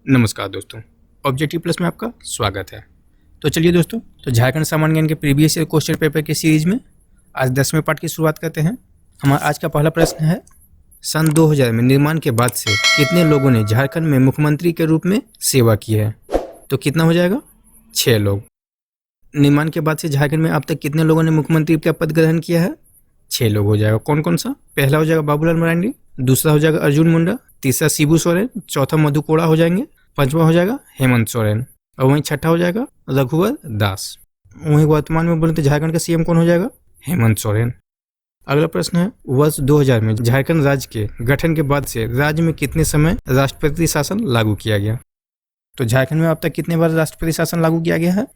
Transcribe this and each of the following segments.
नमस्कार दोस्तों, objective plus में आपका स्वागत है। तो चलिए दोस्तों, तो झारखंड सामान्य ज्ञान के प्रीवियस ईयर क्वेश्चन पेपर की सीरीज में आज 10वें पार्ट की शुरुआत करते हैं। हमारा आज का पहला प्रश्न है, सन 2000 में निर्माण के बाद से कितने लोगों ने झारखंड में मुख्यमंत्री के रूप में सेवा की है? तो कितना हो जाएगा? 6 लोग। निर्माण के बाद से झारखंड में अब तक कितने लोगों ने मुख्यमंत्री का पद ग्रहण किया है? 6 लोग हो जाएगा। कौन कौन सा? पहला हो जाएगा बाबूलाल मरांडी, दूसरा हो जाएगा अर्जुन मुंडा, तीसरा शिबू सोरेन, चौथा मधु कोड़ा हो जाएंगे, पांचवा हो जाएगा हेमंत सोरेन और वहीं छठा हो जाएगा रघुवर दास। वहीं वर्तमान में बोले तो झारखंड का सीएम कौन हो जाएगा? हेमंत सोरेन। अगला प्रश्न है, वर्ष 2000 में झारखंड राज्य के गठन के बाद से राज्य में कितने समय राष्ट्रपति शासन लागू किया गया? तो झारखंड में अब तक कितने बार राष्ट्रपति शासन लागू किया गया है?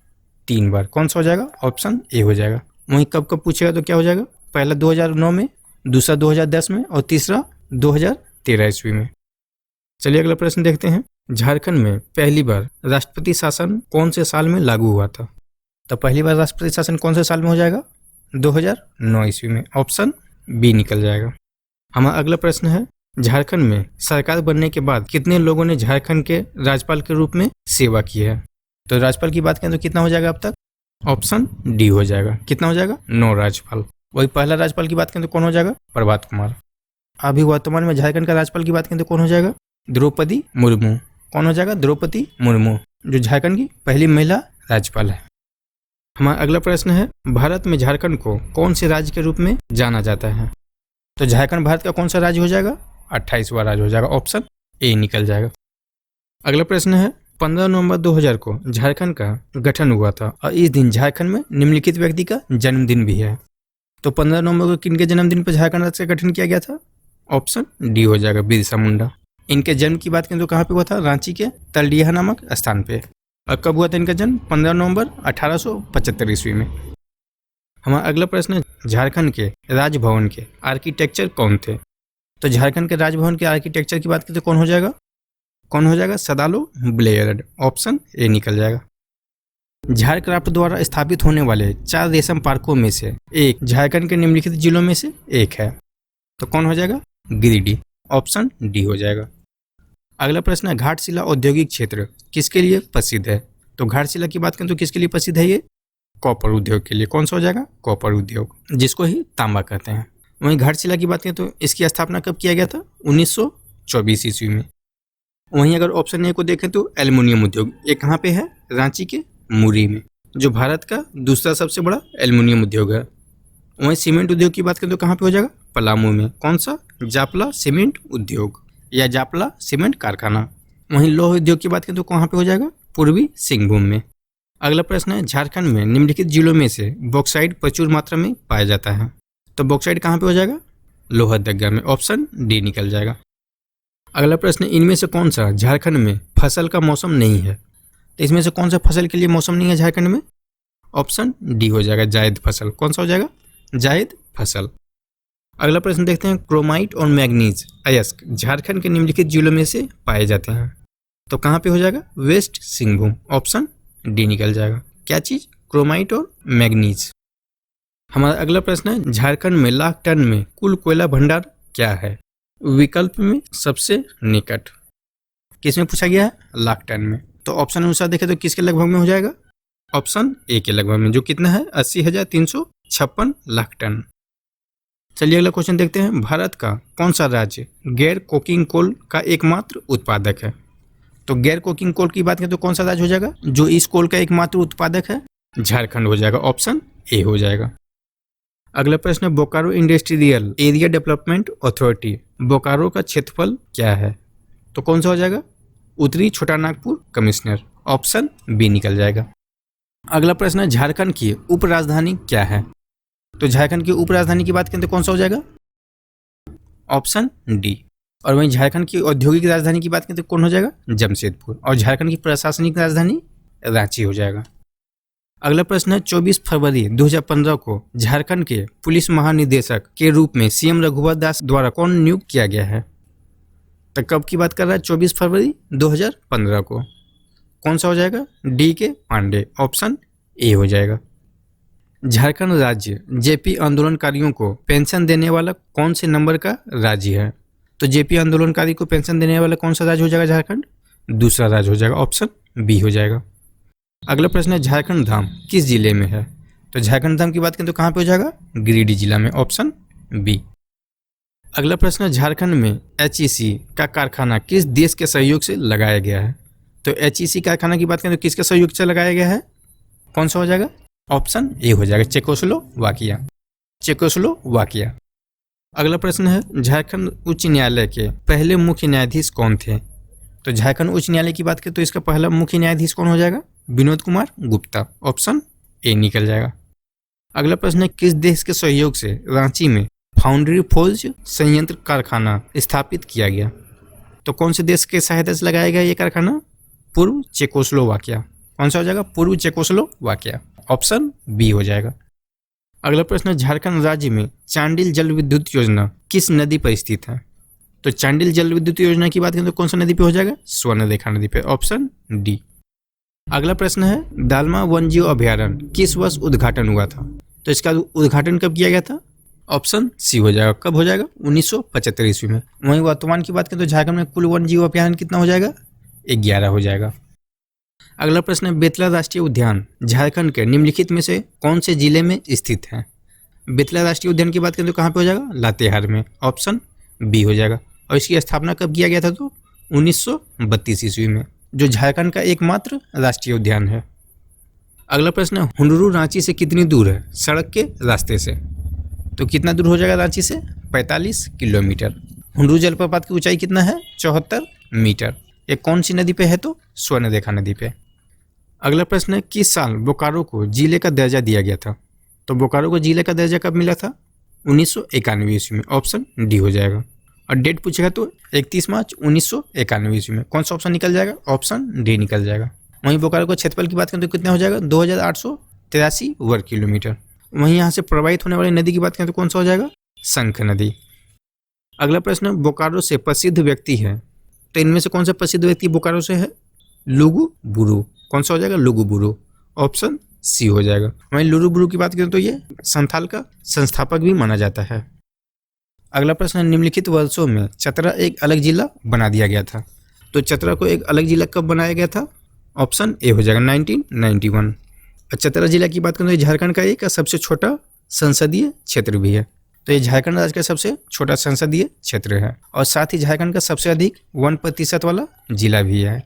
3 बार। कौन सा हो जाएगा? ऑप्शन ए हो जाएगा। वहीं कब कब पूछेगा तो क्या हो जाएगा? पहला 2009 में, दूसरा 2010 में और तीसरा 2013 ईस्वी में। चलिए अगला प्रश्न देखते हैं, झारखंड में पहली बार राष्ट्रपति शासन कौन से साल में लागू हुआ था? तो पहली बार राष्ट्रपति शासन कौन से साल में हो जाएगा? 2009 ईस्वी में। ऑप्शन बी निकल जाएगा। हमारा अगला प्रश्न है, झारखंड में सरकार बनने के बाद कितने लोगों ने झारखंड के राज्यपाल के रूप में सेवा की है? तो राज्यपाल की बात करें तो कितना हो जाएगा अब तक? ऑप्शन डी हो जाएगा। कितना हो जाएगा? 9 राज्यपाल। वही पहला राज्यपाल की बात करें तो कौन हो जाएगा? प्रभात कुमार। अभी वर्तमान में झारखंड का राज्यपाल की बात करें तो कौन हो जाएगा? द्रौपदी मुर्मू। कौन हो जाएगा? द्रौपदी मुर्मू, जो झारखंड की पहली महिला राज्यपाल है। हमारा अगला प्रश्न है, भारत में झारखंड को कौन से राज्य के रूप में जाना जाता है? तो झारखंड भारत का कौन सा राज्य हो जाएगा? 28वां राज्य हो जाएगा। ऑप्शन ए निकल जाएगा। अगला प्रश्न है, 15 नवंबर 2000 को झारखंड का गठन हुआ था और इस दिन झारखंड में निम्नलिखित व्यक्ति का जन्मदिन भी है। तो 15 नवंबर को किनके जन्मदिन पर झारखंड राज्य का गठन किया गया था? ऑप्शन डी हो जाएगा, बिरसा मुंडा। इनके जन्म की बात करें तो कहाँ पे हुआ था? रांची के तलडीहा नामक स्थान पे। और कब हुआ था इनका जन्म? 15 नवंबर 1875 ईस्वी में। हमारा अगला प्रश्न है, झारखंड के राजभवन के आर्किटेक्चर कौन थे? तो झारखंड के राजभवन के आर्किटेक्चर की बात करें तो कौन हो जाएगा? कौन हो जाएगा? सदालो ब्लेयर्ड। ऑप्शन ए निकल जाएगा। झारक्राफ्ट द्वारा स्थापित होने वाले 4 रेशम पार्कों में से एक झारखंड के निम्नलिखित जिलों में से एक है। तो कौन हो जाएगा? गिरिडीह। ऑप्शन डी हो जाएगा। अगला प्रश्न है, घाटशिला औद्योगिक क्षेत्र किसके लिए प्रसिद्ध है? तो घाटशिला की बात करें तो किसके लिए प्रसिद्ध है? ये कॉपर उद्योग के लिए। कौन सा हो जाएगा? कॉपर उद्योग, जिसको ही तांबा कहते हैं। वहीं घाटशिला की बात करें तो इसकी स्थापना कब किया गया था? 1924 ईस्वी में। वहीं अगर ऑप्शन ए को देखें तो एल्युमिनियम उद्योग, ये कहाँ पे है? रांची के मुरी में, जो भारत का दूसरा सबसे बड़ा एल्युमिनियम उद्योग है। वहीं सीमेंट उद्योग की बात करें तो कहाँ पे हो जाएगा? पलामू में। कौन सा? जापला सीमेंट उद्योग या जापला सीमेंट कारखाना। वहीं लौह उद्योग की बात करें तो कहाँ पे हो जाएगा? पूर्वी सिंहभूम में। अगला प्रश्न है, झारखंड में निम्नलिखित जिलों में से बॉक्साइट प्रचुर मात्रा में पाया जाता है। तो बॉक्साइट कहाँ पे हो जाएगा? लोहरदगा में। ऑप्शन डी निकल जाएगा। अगला प्रश्न, इनमें से कौन सा झारखंड में फसल का मौसम नहीं है? तो इसमें से कौन सा फसल के लिए मौसम नहीं है झारखंड में? ऑप्शन डी हो जाएगा, जायद फसल। कौन सा हो जाएगा? जायद फसल। अगला प्रश्न देखते हैं, क्रोमाइट और मैग्नीज अयस्क झारखंड के निम्नलिखित जिलों में से पाए जाते हैं। तो कहाँ पे हो जाएगा? वेस्ट सिंहभूम। ऑप्शन डी निकल जाएगा। क्या चीज? क्रोमाइट और मैग्नीज। हमारा अगला प्रश्न है, झारखंड में लाख टन में कुल कोयला भंडार क्या है? विकल्प में सबसे निकट किसमें पूछा गया है? लाख टन में। तो ऑप्शन अनुसार देखें तो किसके लगभग में हो जाएगा? ऑप्शन ए के लगभग में, जो कितना है? 80,356 लाख टन। चलिए अगला क्वेश्चन देखते हैं, भारत का कौन सा राज्य गैर कोकिंग कोल का एकमात्र उत्पादक है? तो गैर कोकिंग कोल की बात करें तो कौन सा राज्य हो जाएगा जो इस कोल का एकमात्र उत्पादक है? झारखंड हो जाएगा। ऑप्शन ए हो जाएगा। अगला प्रश्न, Bokaro industrial area development authority Bokaro का क्षेत्रफल क्या है? तो कौन सा हो जाएगा? उत्तरी छोटानागपुर कमिश्नर। ऑप्शन बी निकल जाएगा। अगला प्रश्न है, झारखंड की उप राजधानी क्या है? तो झारखंड की उप राजधानी की बात करें तो कौन सा हो जाएगा? Option D. और वहीं झारखंड की औद्योगिक राजधानी की बात करें तो कौन हो जाएगा? जमशेदपुर। और झारखंड की प्रशासनिक राजधानी रांची हो जाएगा। अगला प्रश्न है, 24 फरवरी 2015 को झारखंड के पुलिस महानिदेशक के रूप में सीएम रघुवर दास द्वारा कौन नियुक्त किया गया है? तो कब की बात कर रहा है? 24 फरवरी 2015 को। कौन सा हो जाएगा? डी के पांडे। ऑप्शन ए हो जाएगा। झारखंड राज्य जेपी आंदोलनकारियों को पेंशन देने वाला कौन से नंबर का राज्य है? तो जेपी आंदोलनकारी को पेंशन देने वाला कौन सा राज्य हो जाएगा झारखंड? दूसरा राज्य हो जाएगा, ऑप्शन बी हो जाएगा। अगला प्रश्न है झारखंड धाम किस जिले में है? तो झारखंड धाम की बात करें तो कहाँ पे हो जाएगा? गिरिडीह जिला में, ऑप्शन बी। अगला प्रश्न है झारखंड में HEC का कारखाना किस देश के सहयोग से लगाया गया है? तो HEC कारखाना की बात करें तो किसके सहयोग से लगाया गया है? कौन सा हो जाएगा? ऑप्शन ए हो जाएगा, चेकोस्लोवाकिया, चेकोस्लोवाकिया। अगला प्रश्न है झारखंड उच्च न्यायालय के पहले मुख्य न्यायाधीश कौन थे? तो झारखंड उच्च न्यायालय की बात करें तो इसका पहला मुख्य न्यायाधीश कौन हो जाएगा? विनोद कुमार गुप्ता, ऑप्शन ए निकल जाएगा। अगला प्रश्न है किस देश के सहयोग से रांची में फाउंड्री फोर्ज संयंत्र कारखाना स्थापित किया गया? तो कौन से देश के सहायता से लगाया गया ये कारखाना? पूर्व चेकोस्लोवाकिया। कौन सा हो जाएगा? पूर्व चेकोस्लोवाकिया, ऑप्शन बी हो जाएगा। अगला प्रश्न है झारखंड राज्य में चांडिल जल विद्युत योजना किस नदी पर स्थित है? तो चांडिल जल विद्युत योजना की बात करें तो कौन सा नदी पे हो जाएगा? स्वर्णरेखा नदी पे, ऑप्शन डी। अगला प्रश्न है दालमा वन्यजीव अभयारण्य किस वर्ष उद्घाटन हुआ था? तो इसका उद्घाटन कब किया गया था? ऑप्शन सी हो जाएगा। कब हो जाएगा? 1975 ईस्वी में। वहीं वर्तमान की बात करें तो झारखंड में कुल वन्यजीव अभयारण्य कितना हो जाएगा? 11 हो जाएगा। अगला प्रश्न है बेतला राष्ट्रीय उद्यान झारखंड के निम्नलिखित में से कौन से जिले में स्थित है? बेतला राष्ट्रीय उद्यान की बात करें तो कहाँ पे हो जाएगा? लातेहार में, ऑप्शन बी हो जाएगा। और इसकी स्थापना कब किया गया था? तो 1932 ईस्वी में, जो झारखंड का एकमात्र राष्ट्रीय उद्यान है। अगला प्रश्न है हुंडरू रांची से कितनी दूर है सड़क के रास्ते से? तो कितना दूर हो जाएगा रांची से? 45 किलोमीटर। हुंडरू जलप्रपात की ऊंचाई कितना है? 74 मीटर। ये कौन सी नदी पे है? तो स्वर्णरेखा नदी पे। अगला प्रश्न है किस साल बोकारो को जिले का दर्जा दिया गया था? तो बोकारो को जिले का दर्जा कब मिला था? 1991 ईस्वी में, ऑप्शन डी हो जाएगा। और डेट पूछेगा तो 31 मार्च 1991 ईस्वी में। कौन सा ऑप्शन निकल जाएगा? ऑप्शन डी निकल जाएगा। वहीं बोकारो को क्षेत्रफल की बात करें तो कितना हो जाएगा? 2883 वर्ग किलोमीटर। वहीं यहाँ से प्रवाहित होने वाली नदी की बात करें तो कौन सा हो जाएगा? शंख नदी। अगला प्रश्न बोकारो से प्रसिद्ध व्यक्ति है, तो इनमें से कौन सा प्रसिद्ध व्यक्ति बोकारो से है? लुगु बुरु। कौन सा हो जाएगा? लुगु बुरु, ऑप्शन सी हो जाएगा। वहीं लुगु बुरु की बात करें तो ये संथाल का संस्थापक भी माना जाता है। अगला प्रश्न है निम्नलिखित वर्षों में चतरा एक अलग जिला बना दिया गया था। तो चतरा को एक अलग जिला कब बनाया गया था? ऑप्शन ए हो जाएगा 1991। और चतरा जिला की बात करें तो झारखंड का एक सबसे छोटा संसदीय क्षेत्र भी है। तो ये झारखंड राज्य का सबसे छोटा संसदीय क्षेत्र है और साथ ही झारखंड का सबसे अधिक 1% वाला जिला भी है।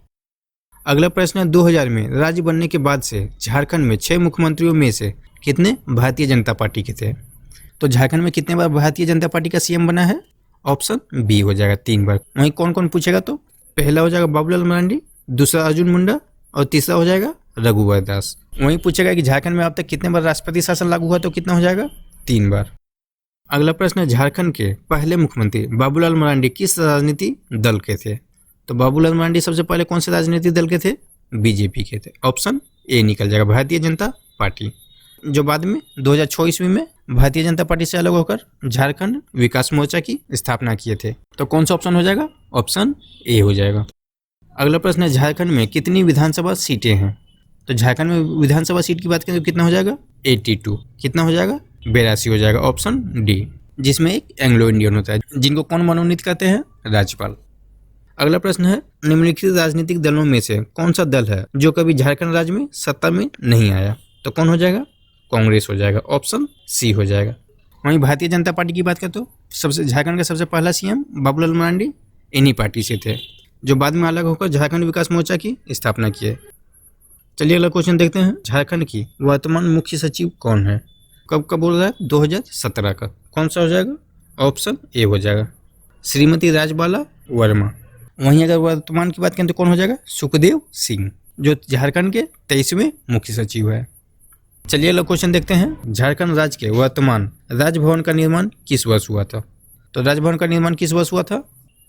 अगला प्रश्न है 2000 में राज्य बनने के बाद से झारखंड में 6 मुख्यमंत्रियों में से कितने भारतीय जनता पार्टी के थे? तो झारखंड में कितने बार भारतीय जनता पार्टी का सीएम बना है? ऑप्शन बी हो जाएगा, 3 बार। वहीं कौन कौन पूछेगा तो पहला हो जाएगा बाबूलाल मरांडी, दूसरा अर्जुन मुंडा और तीसरा हो जाएगा रघुवर दास। वहीं पूछेगा कि झारखंड में अब तक कितने बार राष्ट्रपति शासन लागू हुआ, तो कितना हो जाएगा? 3 बार। अगला प्रश्न है झारखंड के पहले मुख्यमंत्री बाबूलाल मरांडी किस राजनीति दल के थे? तो बाबूलाल मरांडी सबसे पहले कौन से राजनीतिक दल के थे? बीजेपी के थे, ऑप्शन ए निकल जाएगा, भारतीय जनता पार्टी, जो बाद में 2006 ईस्वी में भारतीय जनता पार्टी से अलग होकर झारखंड विकास मोर्चा की स्थापना किए थे। तो कौन सा ऑप्शन हो जाएगा? ऑप्शन ए हो जाएगा। अगला प्रश्न है झारखंड में कितनी विधानसभा सीटें हैं? तो झारखंड में विधानसभा सीट की बात करें तो कितना हो जाएगा? 82। कितना हो जाएगा? 82 हो जाएगा, ऑप्शन डी, जिसमें एक एंग्लो इंडियन होता है, जिनको कौन मनोनीत करते हैं? राज्यपाल। अगला प्रश्न है निम्नलिखित राजनीतिक दलों में से कौन सा दल है जो कभी झारखंड राज्य में सत्ता में नहीं आया? तो कौन हो जाएगा? कांग्रेस हो जाएगा, ऑप्शन सी हो जाएगा। वहीं भारतीय जनता पार्टी की बात करें तो झारखंड का सबसे पहला सीएम बाबूलाल मरांडी इन्हीं पार्टी से थे, जो बाद में अलग होकर झारखंड विकास मोर्चा की स्थापना किए। चलिए अगला क्वेश्चन देखते हैं। झारखंड की वर्तमान मुख्य सचिव कौन है? कब का बोल रहा है? 2017 का। कौन सा हो जाएगा? ऑप्शन ए हो जाएगा, श्रीमती राजबाला वर्मा। वहीं अगर वर्तमान की बात करें तो कौन हो जाएगा? सुखदेव सिंह, जो झारखंड के 23वें मुख्य सचिव है। चलिए अगला क्वेश्चन देखते हैं। झारखंड राज्य के वर्तमान राजभवन का निर्माण किस वर्ष हुआ था? तो राजभवन का निर्माण किस वर्ष हुआ था?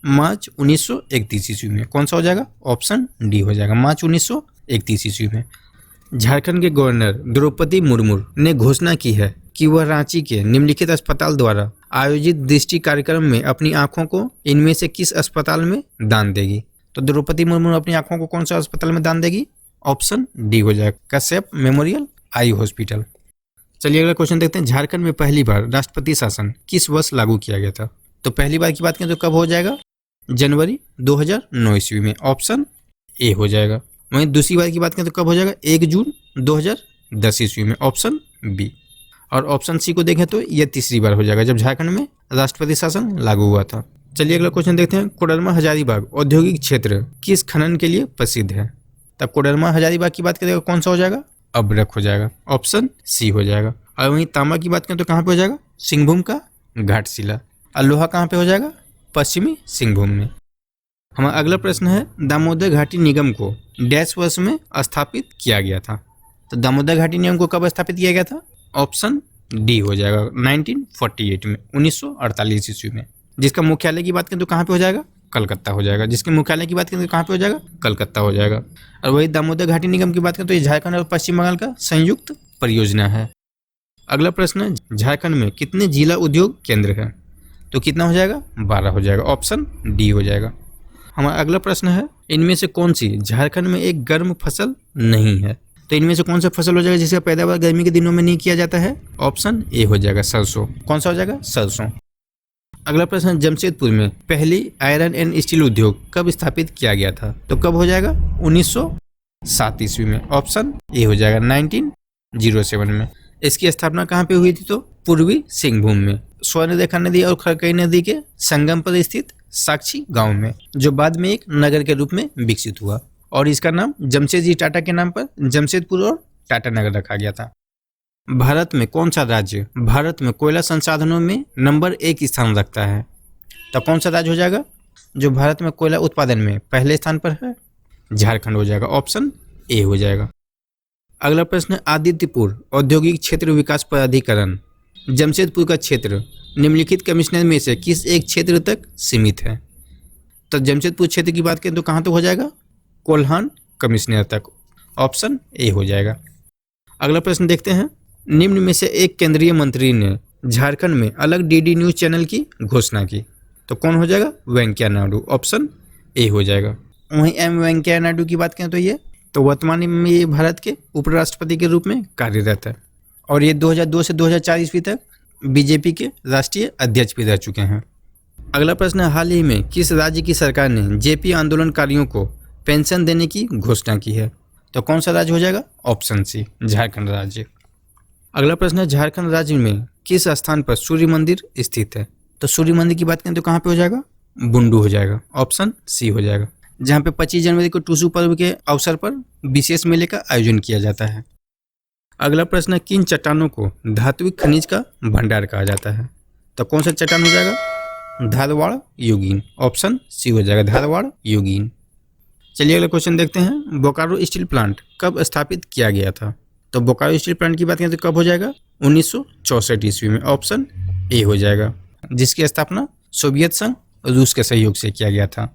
मार्च 1931 ईस्वी में। कौन सा हो जाएगा? ऑप्शन डी हो जाएगा, मार्च 1931 ईस्वी में। झारखंड के गवर्नर द्रौपदी मुर्मू ने घोषणा की है कि वह रांची के निम्नलिखित अस्पताल द्वारा आयोजित दृष्टि कार्यक्रम में अपनी आंखों को इनमें से किस अस्पताल में दान देगी? तो द्रौपदी मुर्मू अपनी आंखों को कौन सा अस्पताल में दान देगी? ऑप्शन डी हो जाएगा, कश्यप मेमोरियल आई हॉस्पिटल। चलिए अगला क्वेश्चन देखते हैं। झारखंड में पहली बार राष्ट्रपति शासन किस वर्ष लागू किया गया था? तो पहली बार की बात करें तो कब हो जाएगा? जनवरी 2009 ईस्वी में, ऑप्शन ए हो जाएगा। वहीं दूसरी बार की बात करें तो कब हो जाएगा, 1 जून 2010 ईस्वी में, ऑप्शन बी। और ऑप्शन सी को देखें तो यह तीसरी बार हो जाएगा जब झारखंड में राष्ट्रपति शासन लागू हुआ था। चलिए अगला क्वेश्चन देखते हैं। कोडरमा हजारीबाग औद्योगिक क्षेत्र किस खनन के लिए प्रसिद्ध है? तब कोडरमा हजारीबाग की बात करेगा कौन सा हो जाएगा, अभ्रक हो जाएगा, ऑप्शन सी हो जाएगा। और वहीं तांबा की बात करें तो कहाँ पे हो जाएगा, सिंहभूम का घाटशिला। और लोहा कहाँ पे हो जाएगा, पश्चिमी सिंहभूम में। हमारा अगला प्रश्न है, दामोदर घाटी निगम को डैश वर्ष में स्थापित किया गया था? तो दामोदर घाटी निगम को कब स्थापित किया गया था, ऑप्शन डी हो जाएगा, 1948 में, 1948 ईस्वी में। जिसका मुख्यालय की बात करें तो कहाँ पे हो जाएगा, कलकत्ता हो जाएगा। जिसके मुख्यालय की बात करें तो कहाँ पे हो जाएगा, कलकत्ता हो जाएगा। और वही दामोदर घाटी निगम की बात करें तो ये झारखंड और पश्चिम बंगाल का संयुक्त परियोजना है। अगला प्रश्न है, झारखंड में कितने जिला उद्योग केंद्र हैं? तो कितना हो जाएगा, 12 हो जाएगा, ऑप्शन डी हो जाएगा। हमारा अगला प्रश्न है, इनमें से कौन सी झारखंड में एक गर्म फसल नहीं है? तो इनमें से कौन सा फसल हो जाएगा जिसका पैदावार गर्मी के दिनों में नहीं किया जाता है? ऑप्शन ए हो जाएगा, सरसों। कौन सा हो जाएगा, सरसों। अगला प्रश्न, जमशेदपुर में पहली आयरन एंड स्टील उद्योग कब स्थापित किया गया था? तो कब हो जाएगा, 1907 ईस्वी में, ऑप्शन ए हो जाएगा, 1907 में। इसकी स्थापना कहाँ पे हुई थी? तो पूर्वी सिंहभूम में, स्वर्णरेखा नदी और खरकई नदी के संगम पर स्थित साक्षी गांव में, जो बाद में एक नगर के रूप में विकसित हुआ। और इसका नाम जमशेदजी टाटा के नाम पर जमशेदपुर और टाटा नगर रखा गया था। भारत में कौन सा राज्य भारत में कोयला संसाधनों में नंबर 1 स्थान रखता है? तो कौन सा राज्य हो जाएगा जो भारत में कोयला उत्पादन में पहले स्थान पर है? झारखंड हो जाएगा, ऑप्शन ए हो जाएगा। अगला प्रश्न, आदित्यपुर औद्योगिक क्षेत्र विकास प्राधिकरण जमशेदपुर का क्षेत्र निम्नलिखित कमिश्नर में से किस एक क्षेत्र तक सीमित है? तो जमशेदपुर क्षेत्र की बात करें तो कहाँ तक हो जाएगा, कोल्हान कमिश्नर तक, ऑप्शन ए हो जाएगा। अगला प्रश्न देखते हैं, निम्न में से एक केंद्रीय मंत्री ने झारखंड में अलग डीडी न्यूज चैनल की घोषणा की? तो कौन हो जाएगा, वेंकैया नायडू, ऑप्शन ए हो जाएगा। वहीं एम वेंकैया नायडू की बात करें तो ये वर्तमान में ये भारत के उपराष्ट्रपति के रूप में कार्यरत है और ये 2002 से 2004 ईस्वी तक बीजेपी के राष्ट्रीय अध्यक्ष भी रह चुके हैं। अगला प्रश्न, हाल ही में किस राज्य की सरकार ने जेपी आंदोलनकारियों को पेंशन देने की घोषणा की है? तो कौन सा राज्य हो जाएगा, ऑप्शन सी, झारखंड राज्य। अगला प्रश्न है, झारखंड राज्य में किस स्थान पर सूर्य मंदिर स्थित है? तो सूर्य मंदिर की बात करें तो कहाँ पे हो जाएगा, बुंडू हो जाएगा, ऑप्शन सी हो जाएगा, जहाँ पे 25 जनवरी को टूसू पर्व के अवसर पर विशेष मेले का आयोजन किया जाता है। अगला प्रश्न है, किन चट्टानों को धात्विक खनिज का भंडार कहा जाता है? तो कौन सा चट्टान हो जाएगा, धारवाड़ योगीन, ऑप्शन सी हो जाएगा, धारवाड़ योगीन। चलिए अगला क्वेश्चन देखते हैं, बोकारो स्टील प्लांट कब स्थापित किया गया था? तो बोकारो स्टील प्लांट की बात करें तो कब हो जाएगा, 1964 ईस्वी में, ऑप्शन ए हो जाएगा, जिसकी स्थापना सोवियत संघ रूस के सहयोग से किया गया था।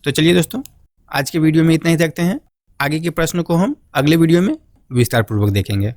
तो चलिए दोस्तों, आज के वीडियो में इतना ही रखते हैं। आगे के प्रश्न को हम अगले वीडियो में विस्तार पूर्वक देखेंगे।